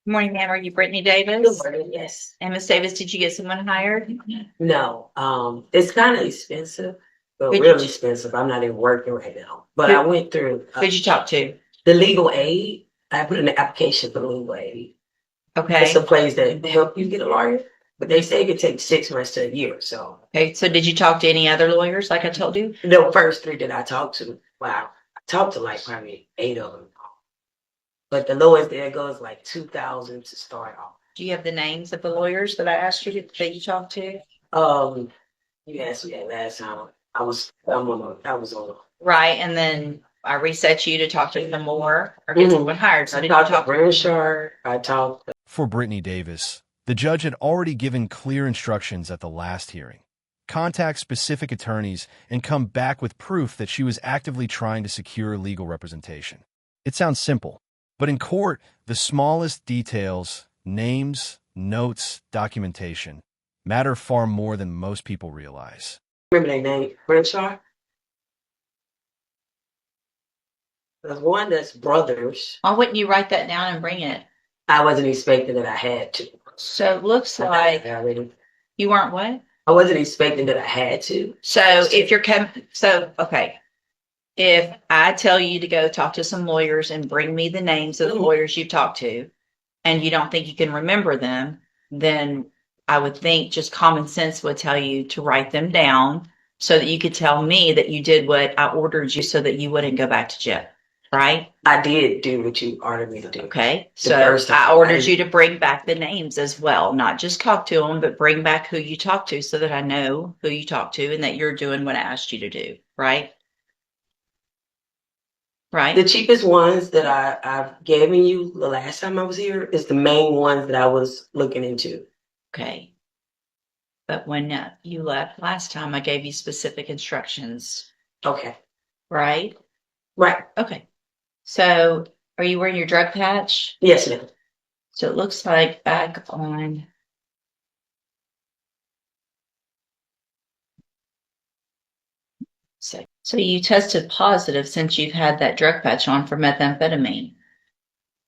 Good morning, ma'am. Are you Britney Good Davis? morning. Yes. And Miss Davis, did you get someone hired? No. It's kind of expensive, but Who'd you, real expensive. I'm not even working right now. But I who, went through who'd you talk to? the legal aid. I put in an application for legal aid. It's a Okay. place that help you get a lawyer, but they say it could take 6 months to a year. So Okay. So did you talk to any other lawyers like I told you? the first three that I talked to, wow, I talked to like probably eight of them. But the lowest there goes like 2,000 to start off. Do you have the names of the lawyers that I asked you that you talked to? Um, you asked me that last time. I was on. Right. And then I reset you to talk to them more or get Mhm. someone hired. So I did you talked to talk to Brenshard. I talked. For Britney Davis, the judge had already given clear instructions at the last hearing. Contact specific attorneys and come back with proof that she was actively trying to secure legal representation. It sounds simple, but in court, the smallest details, names, notes, documentation, matter far more than most people realize. Remember their name? Brenshard. There's one that's brothers. why wouldn't you write that down and bring it? I wasn't expecting that I had to. So it looks like you weren't what? I wasn't expecting that I had to. So if you're okay. If I tell you to go talk to some lawyers and bring me the names of the lawyers you've talked to, and you don't think you can remember them, then I would think just common sense would tell you to write them down so that you could tell me that you did what I ordered you so that you wouldn't go back to jail. Right? I did do what you ordered me to do. Okay. The So first time. I ordered you to bring back the names as well, not just talk to them, but bring back who you talked to so that I know who you talked to and that you're doing what I asked you to do. Right? The Right? cheapest ones that I've given you the last time I was here is the main ones that I was looking into. Okay. But when you left last time, I gave you specific instructions, Okay. right? Right. Okay. So are you wearing your drug patch? Yes, ma'am. So it looks like back on, so you tested positive since you've had that drug patch on for methamphetamine.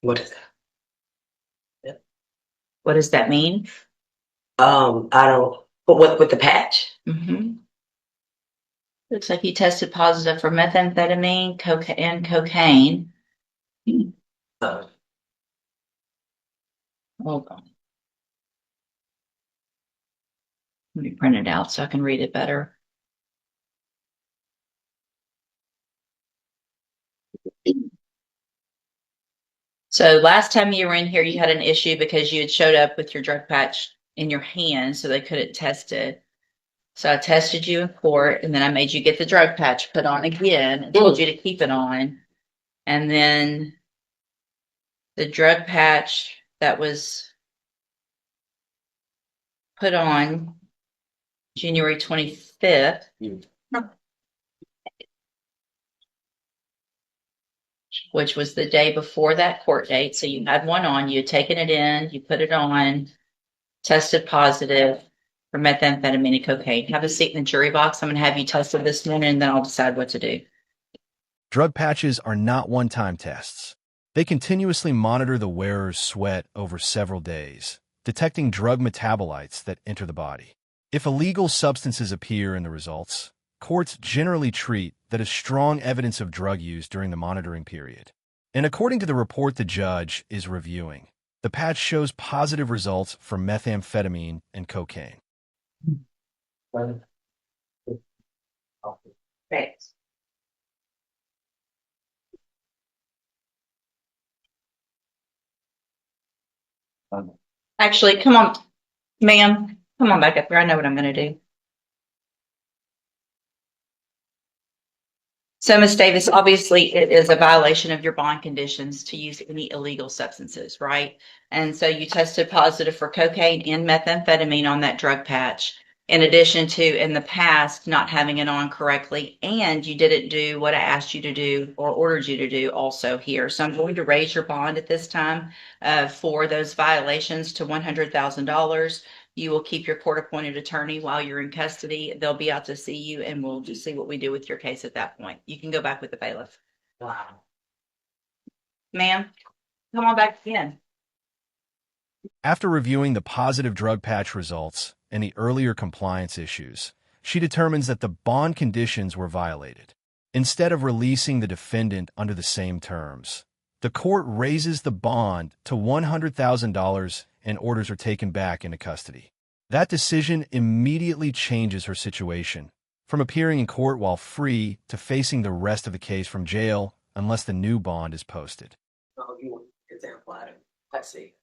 What is that? Yep. What does that mean? I don't. But what with the patch? Mm-hmm. Looks like you tested positive for methamphetamine, cocaine, and cocaine. Uh, Hold on. Let me print it out so I can read it better. So last time you were in here, you had an issue because you had showed up with your drug patch in your hand, so they couldn't test it. So I tested you in court, and then I made you get the drug patch put on again and told you to keep it on. And then the drug patch that was put on January 25th, which was the day before that court date. So you had one on, you had taken it in, you put it on, tested positive for methamphetamine and cocaine. Have a seat in the jury box. I'm going to have you tested this morning, and then I'll decide what to do. Drug patches are not one-time tests. They continuously monitor the wearer's sweat over several days, detecting drug metabolites that enter the body. If illegal substances appear in the results, courts generally treat that as strong evidence of drug use during the monitoring period. And according to the report the judge is reviewing, the patch shows positive results for methamphetamine and cocaine. Thanks. Actually, come on, ma'am. Come on back up here. I know what I'm going to do. So, Ms. Davis, obviously it is a violation of your bond conditions to use any illegal substances, right? And so you tested positive for cocaine and methamphetamine on that drug patch, in addition to in the past not having it on correctly, and you didn't do what I asked you to do or ordered you to do also here. So I'm going to raise your bond at this time for those violations to $100,000. You will keep your court-appointed attorney while you're in custody. They'll be out to see you, and we'll just see what we do with your case at that point. You can go back with the bailiff. wow. Ma'am, come on back again. After reviewing the positive drug patch results and the earlier compliance issues, she determines that the bond conditions were violated. Instead of releasing the defendant under the same terms, the court raises the bond to $100,000 and orders her taken back into custody. That decision immediately changes her situation, from appearing in court while free to facing the rest of the case from jail unless the new bond is posted. Oh, you want an example out of it? Let's see.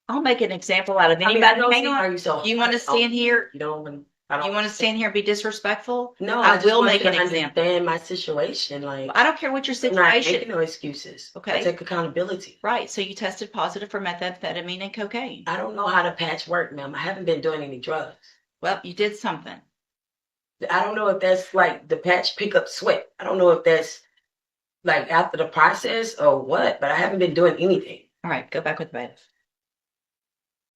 I'll make an example out of I mean, anybody. I don't Hang see on. how you so. You want to stand here? You don't. I don't. You want to stand here and be disrespectful? No, I I just will want make you an to example. understand my situation. Like, I don't care what your I'm not situation. making no excuses. Okay. I take accountability. Right. So you tested positive for methamphetamine and cocaine. I don't know how the patch work, ma'am. I haven't been doing any drugs. Well, you did something. I don't know if that's like the patch pick up sweat. I don't know if that's like after the process or what, but I haven't been doing anything. All right. Go back with the bailiff.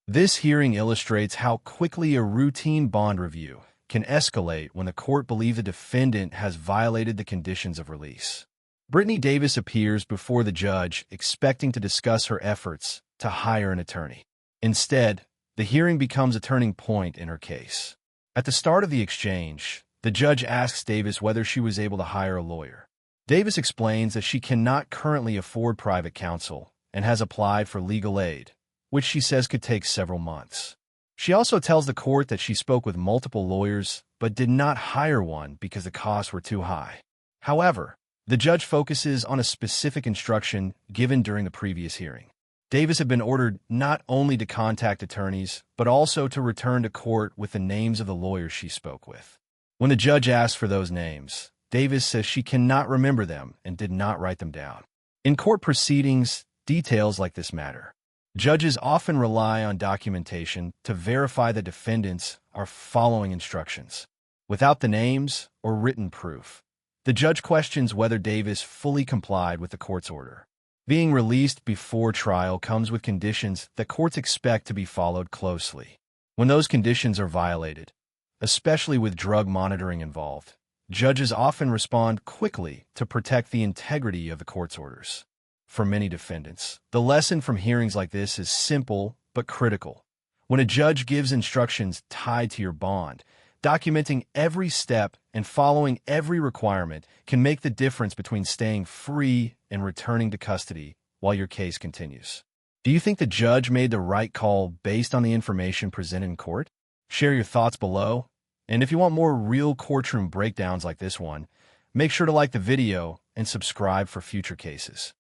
This hearing illustrates how quickly a routine bond review can escalate when the court believes the defendant has violated the conditions of release. Britney Davis appears before the judge expecting to discuss her efforts to hire an attorney. Instead, the hearing becomes a turning point in her case. At the start of the exchange, the judge asks Davis whether she was able to hire a lawyer. Davis explains that she cannot currently afford private counsel and has applied for legal aid, which she says could take several months. She also tells the court that she spoke with multiple lawyers but did not hire one because the costs were too high. However, the judge focuses on a specific instruction given during the previous hearing. Davis had been ordered not only to contact attorneys, but also to return to court with the names of the lawyers she spoke with. When the judge asks for those names, Davis says she cannot remember them and did not write them down. In court proceedings, details like this matter. Judges often rely on documentation to verify the defendants are following instructions. Without the names or written proof, the judge questions whether Davis fully complied with the court's order. Being released before trial comes with conditions that courts expect to be followed closely. When those conditions are violated, especially with drug monitoring involved, judges often respond quickly to protect the integrity of the court's orders. For many defendants, the lesson from hearings like this is simple but critical. When a judge gives instructions tied to your bond, documenting every step and following every requirement can make the difference between staying free and returning to custody while your case continues. Do you think the judge made the right call based on the information presented in court? Share your thoughts below. And if you want more real courtroom breakdowns like this one, make sure to like the video and subscribe for future cases.